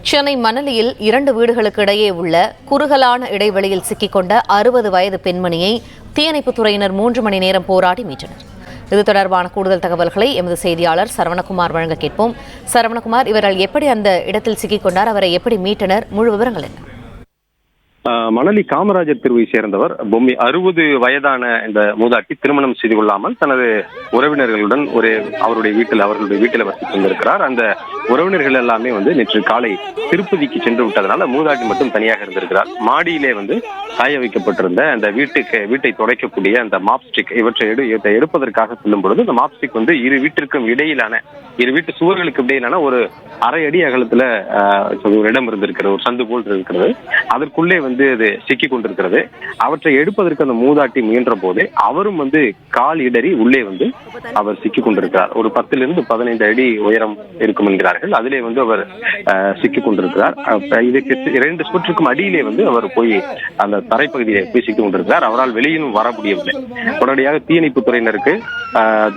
சென்னை மணலியில் 2 வீடுகளுக்கு இடையே உள்ள குறுகலான இடைவெளியில் சிக்கிக்கொண்ட 60 வயது பெண்மணியை தீயணைப்புத் துறையினர் 3 மணி நேரம் போராடி மீட்டனர். இது தொடர்பான கூடுதல் தகவல்களை எமது செய்தியாளர் சரவணகுமார் வழங்க கேட்போம். சரவணகுமார், இவர்கள் எப்படி அந்த இடத்தில் சிக்கிக்கொண்டார், அவரை எப்படி மீட்டனர், முழு விவரங்கள் என்ன? மணலி காமராஜர் தெருவை சேர்ந்தவர். 60 வயதான இந்த மூதாட்டி திருமணம் செய்து கொள்ளாமல் தனது உறவினர்களுடன் அவர்களுடைய வீட்டில் வசித்து வந்திருக்கிறார். அந்த உறவினர்கள் எல்லாமே நேற்று காலை திருப்பதிக்கு சென்று விட்டதனால மூதாட்டி மட்டும் தனியாக இருந்திருக்கிறார். மாடியிலே காய வைக்கப்பட்டிருந்த அந்த வீட்டை துடைக்கக்கூடிய அந்த மாப்ஸ்டிக் இவற்றை எடுப்பதற்காக செல்லும் பொழுது இந்த மாப்ஸ்டிக் இரு வீட்டு சுவர்களுக்கு இடையிலான ஒரு அரை அடி அகலத்துல ஒரு இடம் இருந்திருக்கிறது, ஒரு சந்து போல் இருக்கிறது. அதற்குள்ளே அது சிக்கி கொண்டிருக்கிறது. அவற்றை எடுப்பதற்கு அந்த மூதாட்டி முயன்ற போதே அவரும் கால் இடறி உள்ளே அவர் சிக்கி கொண்டிருக்கிறார். ஒரு 10 to 15 அடி உயரம் இருக்கும் என்கிறார்கள். அதிலே அவர் சிக்கி கொண்டிருக்கிறார். இதுக்கு 2 சுவற்றுக்கும் அடியிலே அவர் போய் அந்த தரைப்பகுதியிலே போய் சிக்கி கொண்டிருக்கிறார். அவரால் வெளியிலும் வர முடியவில்லை. உடனடியாக தீயணைப்பு துறையினருக்கு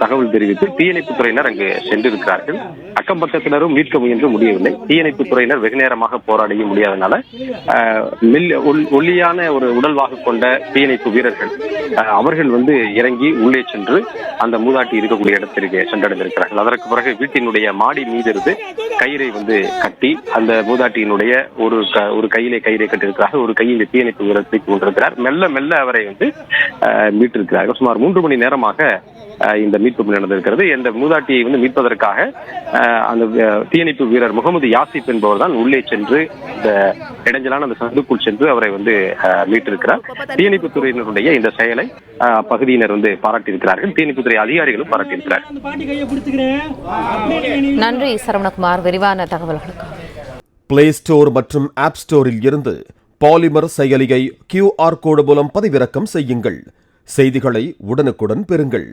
தகவல் தெரிவித்து தீயணைப்பு துறையினர் அங்கு சென்றிருக்கிறார்கள். அக்கம் பக்கத்தினரும் மீட்க முயன்று முடியவில்லை. தீயணைப்பு துறையினர் வெகு நேரமாக போராடிய முடியாதனால ஒல்லியான ஒரு உடல்வாக கொண்ட தீயணைப்பு வீரர்கள் அவர்கள் இறங்கி உள்ளே சென்று அந்த மூதாட்டி இருக்கக்கூடிய இடத்திற்கு சென்றடைந்திருக்கிறார்கள். அதற்கு பிறகு வீட்டினுடைய மாடி மீது இருந்து கயிறை கட்டி அந்த மூதாட்டியினுடைய ஒரு கையிலே கயிறை கட்டியிருக்கிறார்கள். ஒரு கையில் தீயணைப்பு வீரர் தூக்கி கொண்டிருக்கிறார். மெல்ல மெல்ல அவரை மீட்டிருக்கிறார்கள். சுமார் 3 மணி நேரமாக இந்த மீட்பு பணி நடந்திருக்கிறது. இந்த மூதாட்டியை மீட்பதற்காக அந்த தீயணைப்பு வீரர் முகமது யாசிப் என்பவர் தான் உள்ளே சென்று இந்த இடைஞ்சலான அந்த சந்துக்குள் சென்று அவரை மீட்டிருக்கிறார். தீயணைப்பு துறையினருடைய இந்த செயலை பகுதியினர் பாராட்டியிருக்கிறார்கள். தீயணைப்புத்துறை அதிகாரிகளும் பாராட்டியிருக்கிறார்கள். நன்றி சரவணகுமார், விரிவான தகவல்களுக்கு. பிளே ஸ்டோர் மற்றும் ஆப் ஸ்டோரில் இருந்து பாலிமர் செயலியை QR கோடு மூலம் பதிவிறக்கம் செய்யுங்கள். செய்திகளை உடனுக்குடன் பெறுங்கள்.